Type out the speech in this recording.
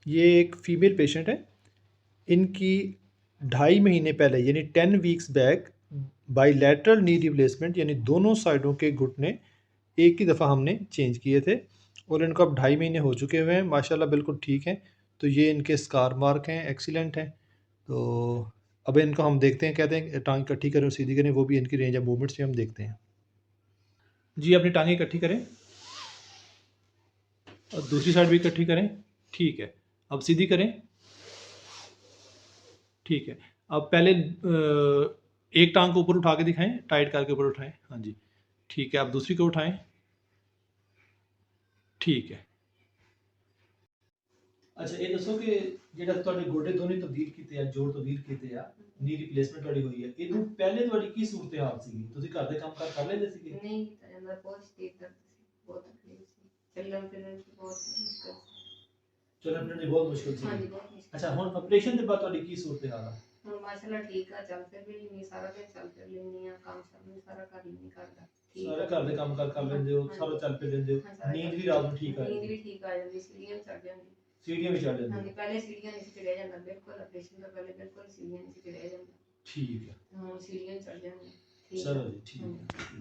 ये एक female patient है। इनकी 2.5 महीने पहले यानी 10 weeks back bilateral knee replacement यानी दोनों साइडों के घुटने एक ही दफ़ा हमने चेंज किए थे और इनको अब 2.5 महीने हो चुके हुए हैं, माशाल्लाह बिल्कुल ठीक हैं। तो ये इनके स्कार मार्क हैं, एक्सीलेंट हैं। तो अब इनको हम देखते हैं, कहते हैं टाँग इकट्ठी करें और सीधी करें, वो भी इनकी रेंज ऑफ मूवमेंट से हम देखते हैं। जी, अपनी टाँगें इकट्ठी करें और दूसरी साइड भी इकट्ठी करें। ठीक है, अब सीधी करें। ठीक है, अब पहले एक टाँग को ऊपर उठा के दिखाएँ, टाइट करके ऊपर उठाएँ। हाँ जी, ठीक है, अब दूसरी को उठाएँ। ठीक है। अच्छा ये दसो कि ਜਿਹੜਾ ਤੁਹਾਡੇ ਗੋਡੇ ਦੋਨੇ ਤਬਦੀਲ ਕੀਤੇ ਆ, ਜੋੜ ਤਬਦੀਲ ਕੀਤੇ ਆ, ਨੀ ਰਿਪਲੇਸਮੈਂਟ ਤੁਹਾਡੀ ਹੋਈ ਹੈ, ਇਹਨੂੰ ਪਹਿਲੇ ਤੁਹਾਡੀ ਕੀ ਸੂਰਤ ਹਾਲ ਸੀਗੀ? ਤੁਸੀਂ ਘਰ ਦੇ ਕੰਮ ਕਰ ਲੈਂਦੇ ਸੀਗੇ? नहीं ਕੀਤਾ ਜਾਂਦਾ, ਬਹੁਤ ਸ਼ਰੀਰ ਦਰਦ ਸੀ, ਬਹੁਤ ਤਕਲੀਫ ਸੀ, ਚੱਲਣ ਫਿਰਨ ਚ ਬਹੁਤ ਮੁਸ਼ਕਲ ਸੀ। ਚੱਲਣ ਫਿਰਨ ਦੀ ਬਹੁਤ ਮੁਸ਼ਕਲ ਸੀ। ਹਾਂਜੀ ਬਹੁਤ ਮੁਸ਼ਕਲ। ਅੱਛਾ, ਹੁਣ ਆਪਰੇਸ਼ਨ ਦੇ ਬਾਅਦ ਤੁਹਾਡੀ ਕੀ ਸੂਰਤ ਹਾਲ ਆ? ਹੁਣ ਮਾਸ਼ਾਅੱਲਾ ਠੀਕ ਆ, ਚੱਲ ਫਿਰ ਵੀ ਨਹੀਂ, ਸਾਰਾ ਦਿਨ ਚੱਲ ਫਿਰ ਲੈਂਦੀ ਆ, ਕੰਮ ਸ਼ਾਮ ਵੀ ਸਾਰਾ ਕਰ ਲੈਂਦੀ ਘਰ ਦਾ। ਸਾਰੇ ਘਰ ਦੇ ਕੰਮ ਕਰ ਲੈਂਦੇ ਹੋ, ਸਾਰਾ ਚੱਲ ਫਿਰ ਲੈਂਦੇ ਹੋ, ਨੀਂਦ ਵੀ ਰਾਤ ਨੂੰ ਠੀਕ ਆ ਨੀਂਦ ਜਾਂਦੀ? ਵੀ ਠੀਕ ਆ ਜਾਂਦੀ, ਸੀੜੀਆਂ ਵੀ ਚੜ ਜਾਂਦੀ। ਸੀੜੀਆਂ ਵੀ ਚੜ ਜਾਂਦੀ? ਹਾਂਜੀ, ਪਹਿਲੇ ਸੀੜੀਆਂ ਨਹੀਂ ਸੀ ਚੜਿਆ ਜਾਂਦਾ, ਬਿਲਕੁਲ ਆਪਰੇਸ਼ਨ ਤੋਂ ਪਹਿਲੇ ਬਿਲਕੁਲ ਸੀੜੀਆਂ ਨਹੀਂ ਸੀ ਚੜਿਆ ਜਾਂਦਾ। ਠੀਕ ਹੈ, ਹੁਣ ਸੀੜੀਆਂ ਚੜ ਜਾਂਦੀਆਂ। ਠੀਕ ਆ। ਚਲੋ ਜੀ, ਠੀਕ ਹਾਂਜੀ। ਹੈ।